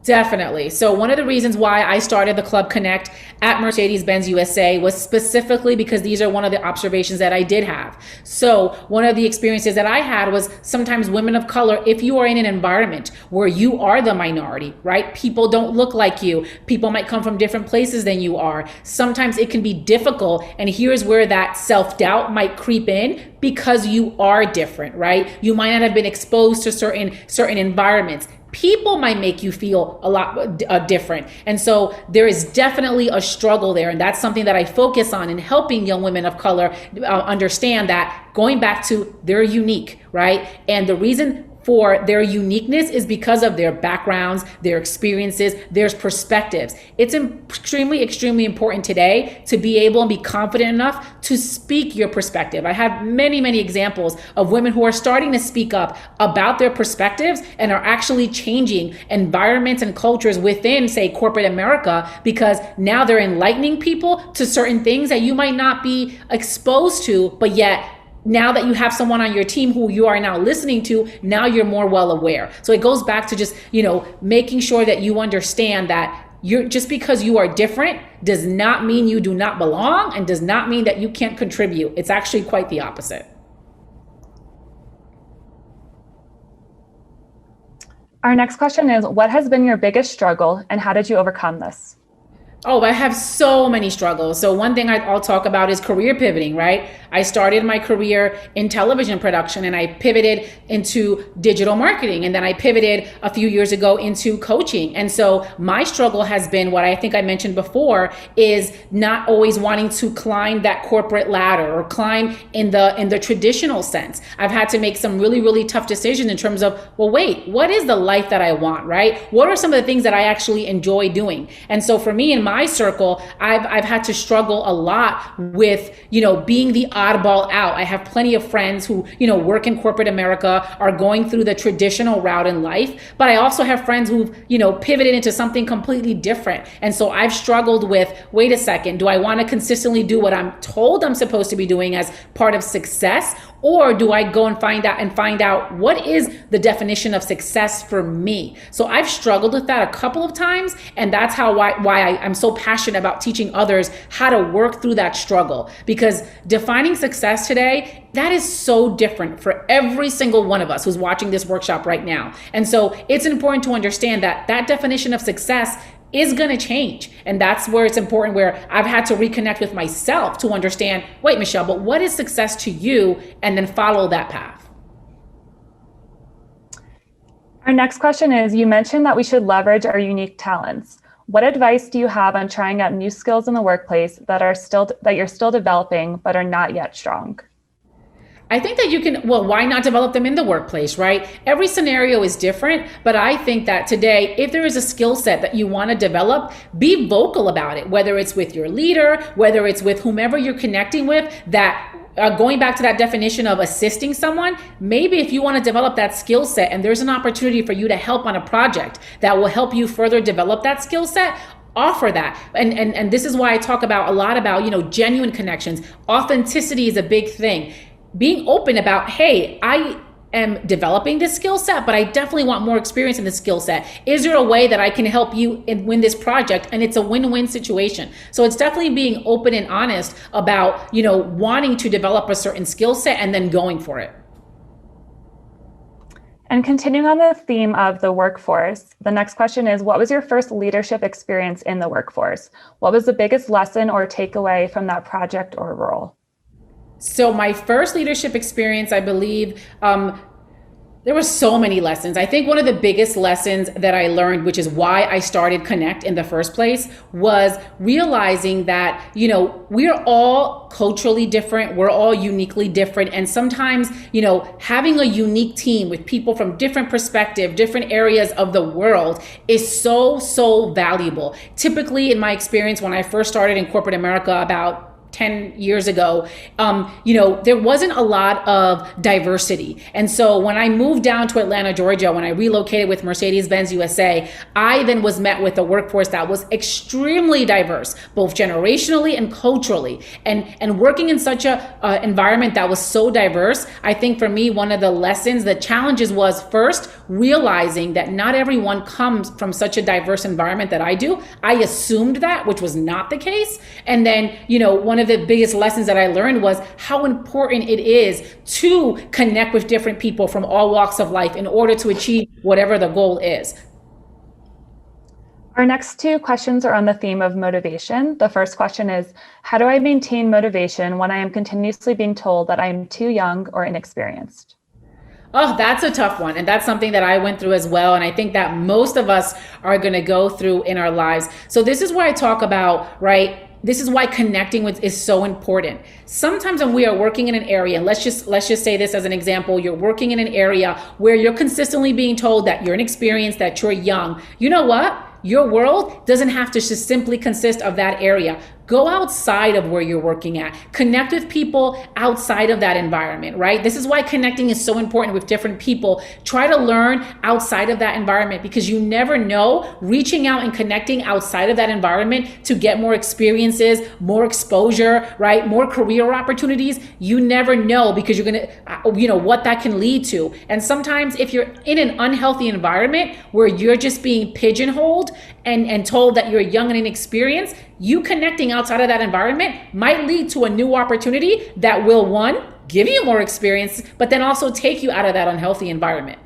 Definitely. So one of the reasons why I started the Club Connect at Mercedes-Benz USA was specifically because these are one of the observations that I did have. So one of the experiences that I had was sometimes women of color, if you are in an environment where you are the minority, right? People don't look like you. People might come from different places than you are. Sometimes it can be difficult. And here's where that self-doubt might creep in, because you are different, right? You might not have been exposed to certain environments. People might make you feel a lot different. And so there is definitely a struggle there. And that's something that I focus on in helping young women of color understand that, going back to, they're unique, right? And the reason for their uniqueness is because of their backgrounds, their experiences, their perspectives. It's extremely, extremely important today to be able and be confident enough to speak your perspective. I have many, many examples of women who are starting to speak up about their perspectives and are actually changing environments and cultures within, say, corporate America, because now they're enlightening people to certain things that you might not be exposed to, but yet now that you have someone on your team who you are now listening to, now you're more well aware. So it goes back to just, making sure that you understand that just because you are different does not mean you do not belong, and does not mean that you can't contribute. It's actually quite the opposite. Our next question is, what has been your biggest struggle and how did you overcome this? Oh, I have so many struggles. So one thing I'll talk about is career pivoting, right? I started my career in television production and I pivoted into digital marketing. And then I pivoted a few years ago into coaching. And so my struggle has been, what I think I mentioned before, is not always wanting to climb that corporate ladder or climb in the traditional sense. I've had to make some really, really tough decisions in terms of, well, wait, what is the life that I want, right? What are some of the things that I actually enjoy doing? And so for me, in my my circle, I've had to struggle a lot with, being the oddball out. I have plenty of friends who, work in corporate America, are going through the traditional route in life, but I also have friends who've, pivoted into something completely different. And so I've struggled with, wait a second, do I want to consistently do what I'm told I'm supposed to be doing as part of success? Or do I go and find out what is the definition of success for me? So I've struggled with that a couple of times, and that's why I'm so passionate about teaching others how to work through that struggle. Because defining success today, that is so different for every single one of us who's watching this workshop right now. And so it's important to understand that that definition of success is going to change. And that's where it's important, where I've had to reconnect with myself to understand, wait, Michelle, but what is success to you? And then follow that path. Our next question is, you mentioned that we should leverage our unique talents. What advice do you have on trying out new skills in the workplace that you're still developing, but are not yet strong? I think that you can, why not develop them in the workplace, right? Every scenario is different, but I think that today, if there is a skill set that you want to develop, be vocal about it, whether it's with your leader, whether it's with whomever you're connecting with, that going back to that definition of assisting someone, maybe if you want to develop that skill set and there's an opportunity for you to help on a project that will help you further develop that skill set, offer that. And this is why I talk a lot about, genuine connections. Authenticity is a big thing. Being open about, hey, I am developing this skill set, but I definitely want more experience in this skill set. Is there a way that I can help you win this project? And it's a win-win situation. So it's definitely being open and honest about, wanting to develop a certain skill set and then going for it. And continuing on the theme of the workforce, the next question is, what was your first leadership experience in the workforce? What was the biggest lesson or takeaway from that project or role? So my first leadership experience, I believe, there were so many lessons. I think one of the biggest lessons that I learned, which is why I started Connect in the first place, was realizing that, we're all culturally different. We're all uniquely different. And sometimes, having a unique team with people from different perspectives, different areas of the world is so, so valuable. Typically, in my experience, when I first started in corporate America about 10 years ago, there wasn't a lot of diversity. And so when I moved down to Atlanta, Georgia, when I relocated with Mercedes-Benz USA, I then was met with a workforce that was extremely diverse, both generationally and culturally. And working in such a environment that was so diverse, I think for me, one of the lessons, the challenges was first realizing that not everyone comes from such a diverse environment that I do. I assumed that, which was not the case. And then, one of the biggest lessons that I learned was how important it is to connect with different people from all walks of life in order to achieve whatever the goal is. Our next two questions are on the theme of motivation. The first question is, how do I maintain motivation when I am continuously being told that I am too young or inexperienced? Oh, that's a tough one. And that's something that I went through as well. And I think that most of us are going to go through in our lives. So this is where I talk about, right? This is why connecting with is so important. Sometimes when we are working in an area, and let's just say this as an example, you're working in an area where you're consistently being told that you're inexperienced, that you're young. You know what? Your world doesn't have to just simply consist of that area. Go outside of where you're working at. Connect with people outside of that environment, right? This is why connecting is so important with different people. Try to learn outside of that environment, because you never know, reaching out and connecting outside of that environment to get more experiences, more exposure, right? More career opportunities. You never know, because you're going to, what that can lead to. And sometimes if you're in an unhealthy environment where you're just being pigeonholed and told that you're young and inexperienced, you connecting outside of that environment might lead to a new opportunity that will, one, give you more experience, but then also take you out of that unhealthy environment.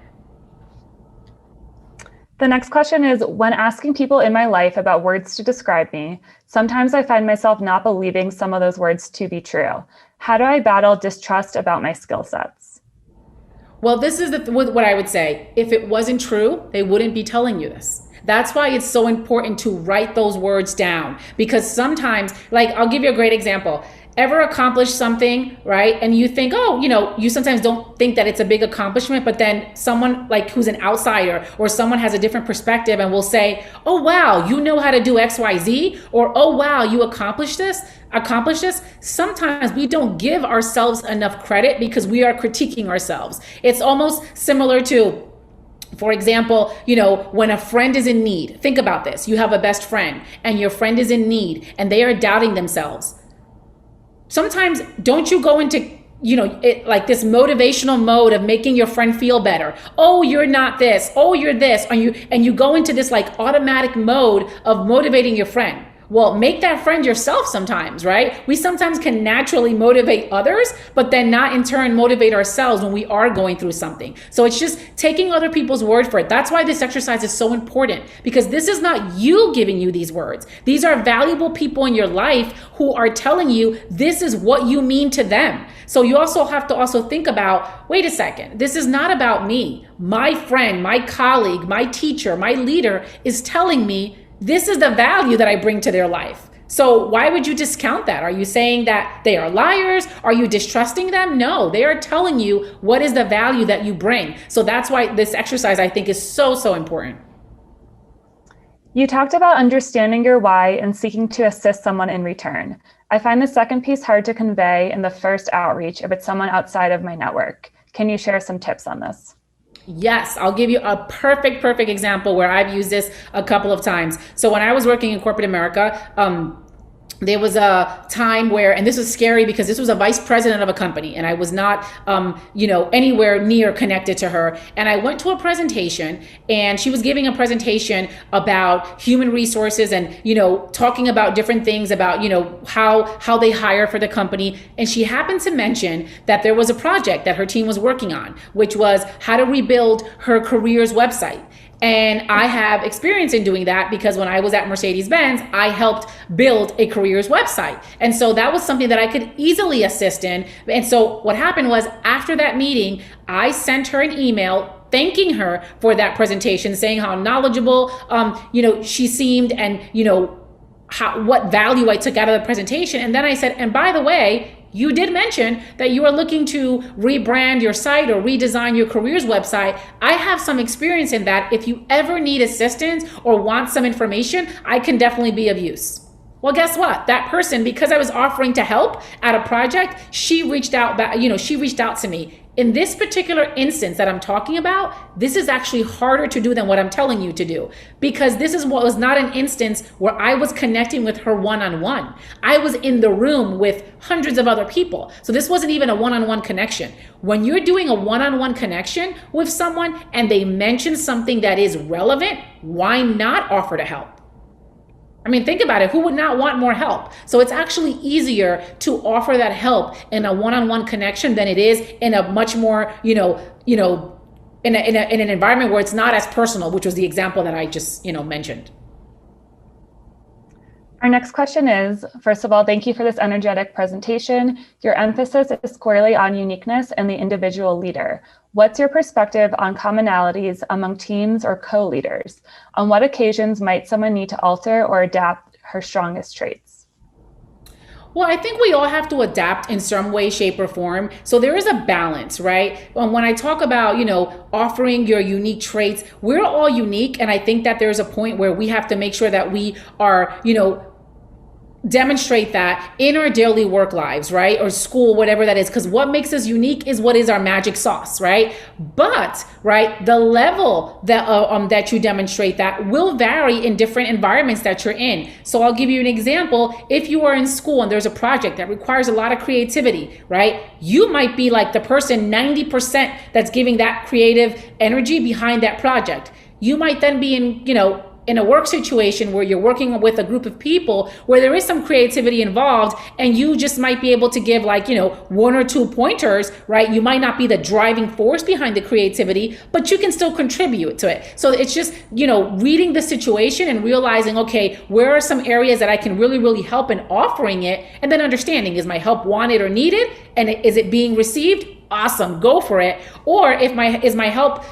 The next question is, when asking people in my life about words to describe me, sometimes I find myself not believing some of those words to be true. How do I battle distrust about my skill sets? Well, this is what I would say. If it wasn't true, they wouldn't be telling you this. That's why it's so important to write those words down, because sometimes, like, I'll give you a great example. ever accomplished something, right? And you think, oh, you sometimes don't think that it's a big accomplishment, but then someone like who's an outsider or someone has a different perspective and will say, oh, wow, you know how to do X, Y, Z, or, oh, wow, you accomplished this. Sometimes we don't give ourselves enough credit because we are critiquing ourselves. It's almost similar to, for example, when a friend is in need. Think about this. You have a best friend and your friend is in need and they are doubting themselves. Sometimes don't you go into like this motivational mode of making your friend feel better. Oh, you're not this. Oh, you're this. And you go into this like automatic mode of motivating your friend. Well, make that friend yourself sometimes, right? We sometimes can naturally motivate others, but then not in turn motivate ourselves when we are going through something. So it's just taking other people's word for it. That's why this exercise is so important, because this is not you giving you these words. These are valuable people in your life who are telling you this is what you mean to them. So you also have to think about, wait a second, this is not about me. My friend, my colleague, my teacher, my leader is telling me this is the value that I bring to their life. So why would you discount that? Are you saying that they are liars? Are you distrusting them? No, they are telling you what is the value that you bring. So that's why this exercise, I think, is so, so important. You talked about understanding your why and seeking to assist someone in return. I find the second piece hard to convey in the first outreach if it's someone outside of my network. Can you share some tips on this? Yes, I'll give you a perfect example where I've used this a couple of times. So when I was working in corporate America, there was a time where, and this was scary because this was a vice president of a company and I was not, anywhere near connected to her. And I went to a presentation and she was giving a presentation about human resources and, talking about different things about, how they hire for the company. And she happened to mention that there was a project that her team was working on, which was how to rebuild her careers website. And I have experience in doing that because when I was at Mercedes-Benz, I helped build a careers website. And so that was something that I could easily assist in. And so what happened was after that meeting, I sent her an email thanking her for that presentation, saying how knowledgeable, she seemed and, what value I took out of the presentation. And then I said, and by the way, you did mention that you are looking to rebrand your site or redesign your careers website. I have some experience in that. If you ever need assistance or want some information, I can definitely be of use. Well, guess what? That person, because I was offering to help at a project, she reached out to me. In this particular instance that I'm talking about, this is actually harder to do than what I'm telling you to do, because this is what was not an instance where I was connecting with her one-on-one. I was in the room with hundreds of other people. So this wasn't even a one-on-one connection. When you're doing a one-on-one connection with someone and they mention something that is relevant, why not offer to help? I mean, think about it. Who would not want more help? So it's actually easier to offer that help in a one-on-one connection than it is in a much more, in an environment where it's not as personal, which was the example that I just, mentioned. Our next question is, first of all, thank you for this energetic presentation. Your emphasis is squarely on uniqueness and the individual leader. What's your perspective on commonalities among teams or co-leaders? On what occasions might someone need to alter or adapt her strongest traits? Well, I think we all have to adapt in some way, shape, or form. So there is a balance, right? When I talk about, offering your unique traits, we're all unique. And I think that there's a point where we have to make sure that we are, demonstrate that in our daily work lives, right? Or school, whatever that is, because what makes us unique is what is our magic sauce, right? But, right, the level that you demonstrate that will vary in different environments that you're in. So I'll give you an example. If you are in school and there's a project that requires a lot of creativity, right? You might be like the person 90% that's giving that creative energy behind that project. You might then be in a work situation where you're working with a group of people where there is some creativity involved and you just might be able to give one or two pointers, right? You might not be the driving force behind the creativity, but you can still contribute to it. So it's just, reading the situation and realizing, okay, where are some areas that I can really, really help in offering it? And then understanding, is my help wanted or needed? And is it being received? Awesome, go for it. Or if is my help,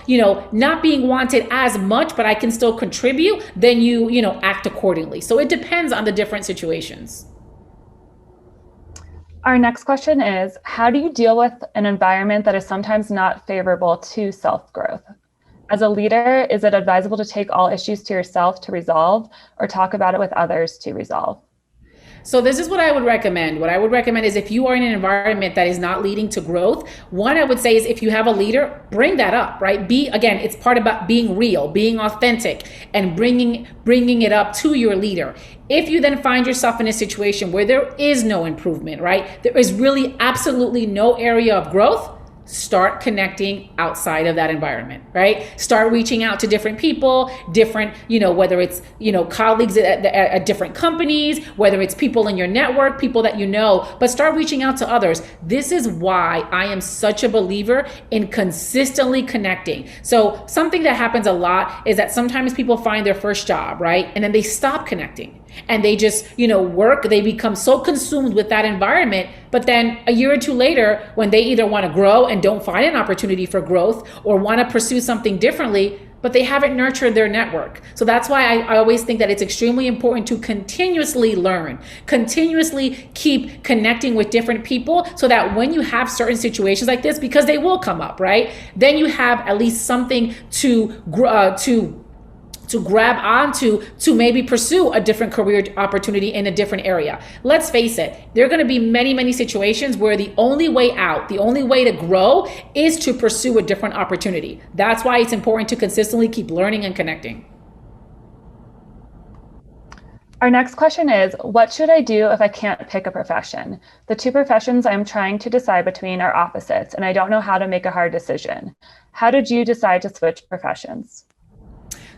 not being wanted as much, but I can still contribute, then act accordingly. So it depends on the different situations. Our next question is, how do you deal with an environment that is sometimes not favorable to self-growth? As a leader, is it advisable to take all issues to yourself to resolve or talk about it with others to resolve? So this is what I would recommend. What I would recommend is if you are in an environment that is not leading to growth, one I would say is if you have a leader, bring that up, right? Again, it's part about being real, being authentic, and bringing it up to your leader. If you then find yourself in a situation where there is no improvement, right? There is really absolutely no area of growth. Start connecting outside of that environment, right? Start reaching out to different people, different, whether it's, colleagues at different companies, whether it's people in your network, people that but start reaching out to others. This is why I am such a believer in consistently connecting. So something that happens a lot is that sometimes people find their first job, right? And then they stop connecting. And they just, they become so consumed with that environment. But then a year or two later, when they either want to grow and don't find an opportunity for growth or want to pursue something differently, but they haven't nurtured their network. So that's why I always think that it's extremely important to continuously learn, continuously keep connecting with different people so that when you have certain situations like this, because they will come up, right? Then you have at least something to grab onto to maybe pursue a different career opportunity in a different area. Let's face it, there are going to be many, many situations where the only way out, the only way to grow is to pursue a different opportunity. That's why it's important to consistently keep learning and connecting. Our next question is, what should I do if I can't pick a profession? The two professions I'm trying to decide between are opposites, and I don't know how to make a hard decision. How did you decide to switch professions?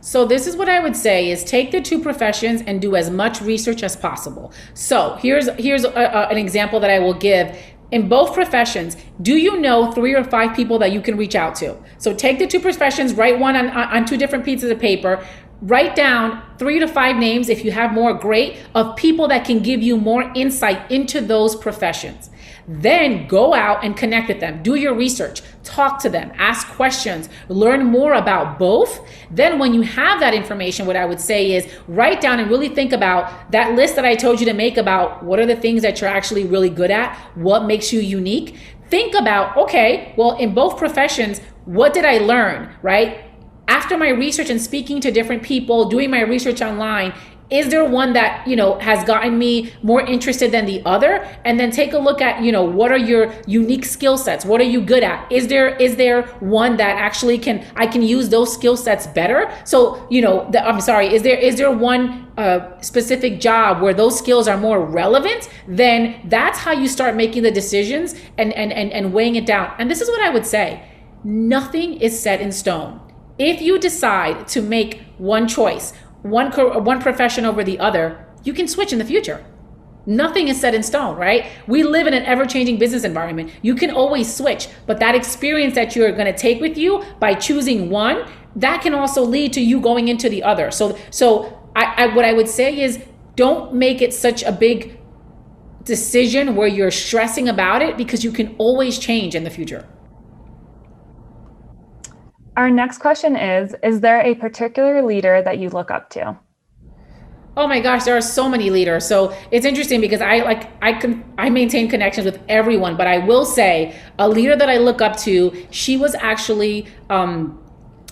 So this is what I would say is take the two professions and do as much research as possible. So here's an example that I will give. In both professions, do you know 3 or 5 people that you can reach out to? So take the two professions, write one on 2 different pieces of paper, write down 3 to 5 names, if you have more, great, of people that can give you more insight into those professions. Then go out and connect with them. Do your research, talk to them, ask questions, learn more about both. Then when you have that information, what I would say is write down and really think about that list that I told you to make about what are the things that you're actually really good at, what makes you unique. Think about, okay, well, in both professions, what did I learn, right? After my research and speaking to different people, doing my research online, is there one that, has gotten me more interested than the other? And then take a look at, what are your unique skill sets? What are you good at? Is there one that actually I can use those skill sets better? So, is there one specific job where those skills are more relevant? Then that's how you start making the decisions and weighing it down. And this is what I would say. Nothing is set in stone. If you decide to make one choice, one profession over the other, you can switch in the future. Nothing is set in stone, right? We live in an ever-changing business environment. You can always switch, but that experience that you're going to take with you by choosing one, that can also lead to you going into the other. So what I would say is don't make it such a big decision where you're stressing about it, because you can always change in the future. Our next question is there a particular leader that you look up to? Oh my gosh, there are so many leaders. So it's interesting because I maintain connections with everyone, but I will say a leader that I look up to, she was actually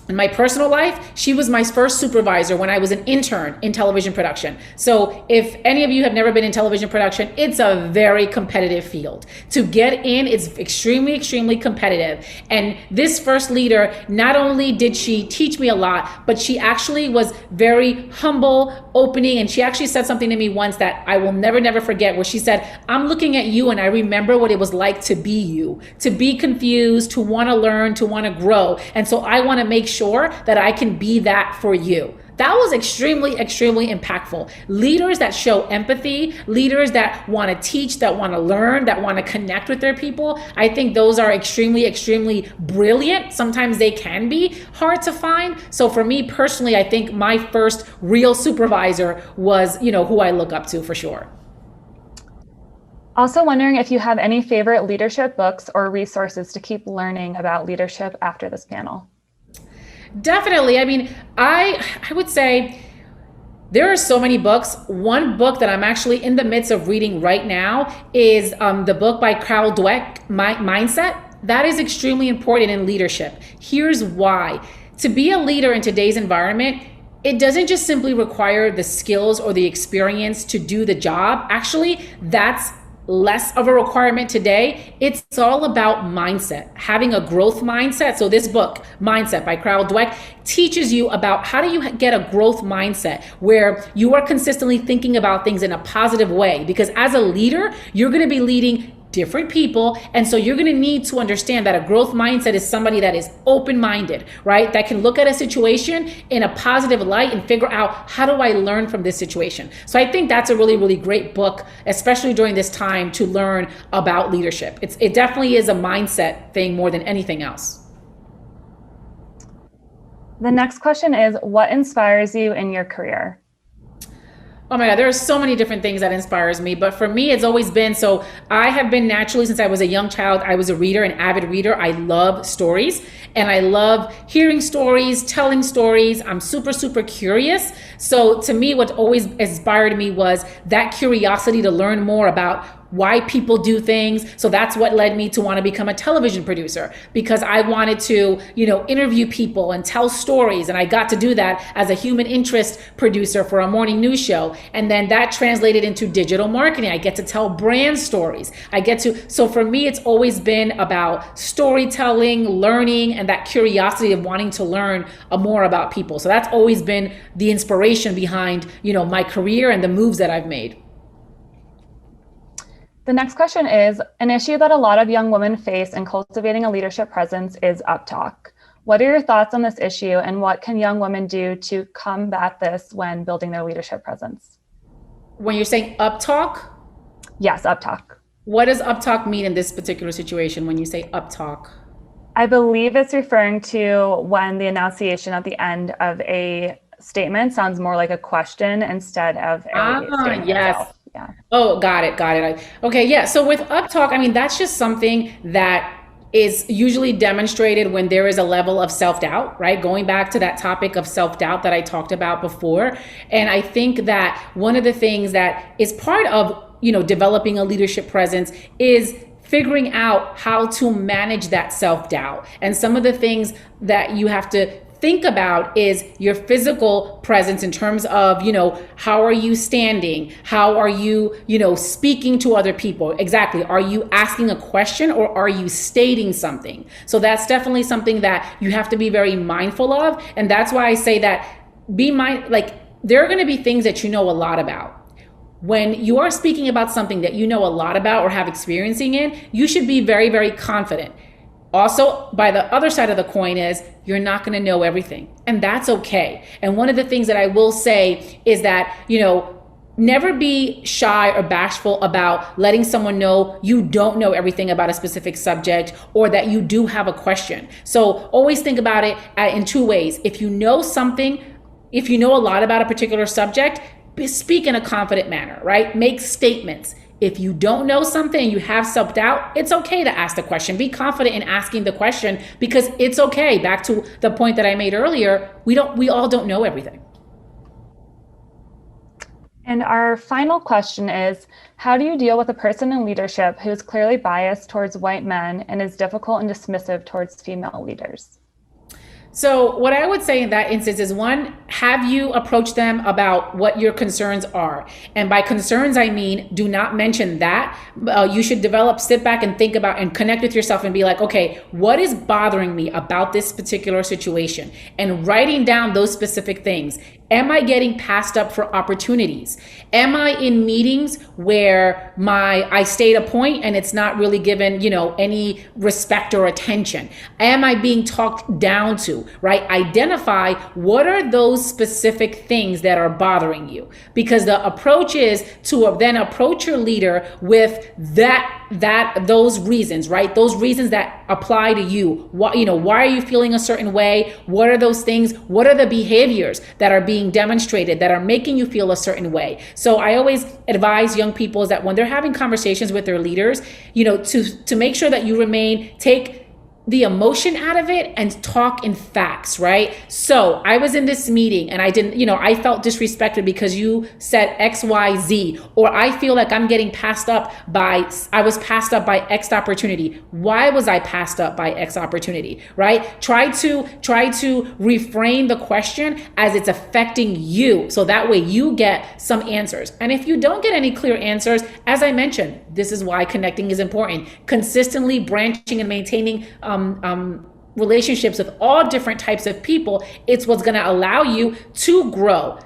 in my personal life, she was my first supervisor when I was an intern in television production. So if any of you have never been in television production, it's a very competitive field. To get in, it's extremely, extremely competitive. And this first leader, not only did she teach me a lot, but she actually was very humble, opening, and she actually said something to me once that I will never, never forget, where she said, I'm looking at you and I remember what it was like to be you, to be confused, to want to learn, to want to grow. And so I want to make sure that I can be that for you. That was extremely, extremely impactful. Leaders that show empathy, leaders that want to teach, that want to learn, that want to connect with their people, I think those are extremely, extremely brilliant. Sometimes they can be hard to find. So for me personally, I think my first real supervisor was, who I look up to for sure. Also wondering if you have any favorite leadership books or resources to keep learning about leadership after this panel. Definitely. I mean, I would say There are so many books. One book that I'm actually in the midst of reading right now is the book by Carol Dweck, Mindset. That is extremely important in leadership. Here's why. To be a leader in today's environment, it doesn't just simply require the skills or the experience to do the job. Actually, that's less of a requirement today. It's all about mindset, having a growth mindset. So this book, Mindset by Carol Dweck, teaches you about how do you get a growth mindset where you are consistently thinking about things in a positive way. Because as a leader, you're going to be leading different people. And so you're going to need to understand that a growth mindset is somebody that is open-minded, right? That can look at a situation in a positive light and figure out, how do I learn from this situation? So I think that's a really, really great book, especially during this time, to learn about leadership. It definitely is a mindset thing more than anything else. The next question is, what inspires you in your career? Oh my God, there are so many different things that inspires me. But for me, it's always been, so I have been naturally, since I was a young child, I was a reader, an avid reader. I love stories and I love hearing stories, telling stories. I'm super, super curious. So to me, what always inspired me was that curiosity to learn more about why people do things. So that's what led me to want to become a television producer, because I wanted to, interview people and tell stories. And I got to do that as a human interest producer for a morning news show. And then that translated into digital marketing. I get to tell brand stories. So for me, it's always been about storytelling, learning, and that curiosity of wanting to learn more about people. So that's always been the inspiration behind, my career and the moves that I've made. The next question is, an issue that a lot of young women face in cultivating a leadership presence is uptalk. What are your thoughts on this issue, and what can young women do to combat this when building their leadership presence? When you're saying uptalk? Yes, uptalk. What does uptalk mean in this particular situation when you say uptalk? I believe it's referring to when the enunciation at the end of a statement sounds more like a question instead of a statement itself. Yeah. Oh, got it. Okay, yeah. So with uptalk, that's just something that is usually demonstrated when there is a level of self-doubt, right? Going back to that topic of self-doubt that I talked about before. And I think that one of the things that is part of, developing a leadership presence is figuring out how to manage that self-doubt. And some of the things that you have to think about is your physical presence in terms of, how are you standing? How are you, speaking to other people? Exactly. Are you asking a question or are you stating something? So that's definitely something that you have to be very mindful of. And that's why I say that there are going to be things that you know a lot about. When you are speaking about something that you know a lot about or have experiencing in, you should be very, very confident. Also, by the other side of the coin is you're not going to know everything, and that's okay. And one of the things that I will say is that, never be shy or bashful about letting someone know you don't know everything about a specific subject or that you do have a question. So always think about it in two ways. If you know a lot about a particular subject, speak in a confident manner, right? Make statements. If you don't know something and you have self-doubt, it's okay to ask the question. Be confident in asking the question because it's okay. Back to the point that I made earlier, we all don't know everything. And our final question is, how do you deal with a person in leadership who is clearly biased towards white men and is difficult and dismissive towards female leaders? So what I would say in that instance is, one, have you approached them about what your concerns are? And by concerns, I mean, do not mention that. You should sit back and think about and connect with yourself and be like, okay, what is bothering me about this particular situation? And writing down those specific things. Am I getting passed up for opportunities? Am I in meetings where I state a point and it's not really given, any respect or attention? Am I being talked down to, right? Identify what are those specific things that are bothering you, because the approach is to then approach your leader with those reasons, right? Those reasons that apply to you. Why are you feeling a certain way? What are those things? What are the behaviors that are being demonstrated that are making you feel a certain way? So I always advise young people is that when they're having conversations with their leaders, to make sure that you take the emotion out of it and talk in facts, right? So I was in this meeting and I didn't, I felt disrespected because you said X, Y, Z, or I feel like I was passed up by X opportunity. Why was I passed up by X opportunity, right? Try to reframe the question as it's affecting you. So that way you get some answers. And if you don't get any clear answers, as I mentioned, this is why connecting is important. Consistently branching and maintaining relationships with all different types of people, it's what's going to allow you to grow.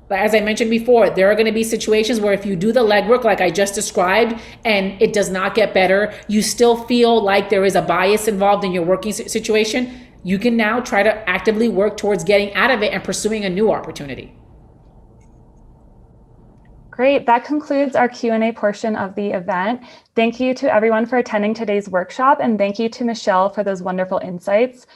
But as I mentioned before, there are going to be situations where if you do the legwork like I just described and it does not get better, you still feel like there is a bias involved in your working situation, you can now try to actively work towards getting out of it and pursuing a new opportunity. Great. That concludes our Q&A portion of the event. Thank you to everyone for attending today's workshop, and thank you to Michelle for those wonderful insights.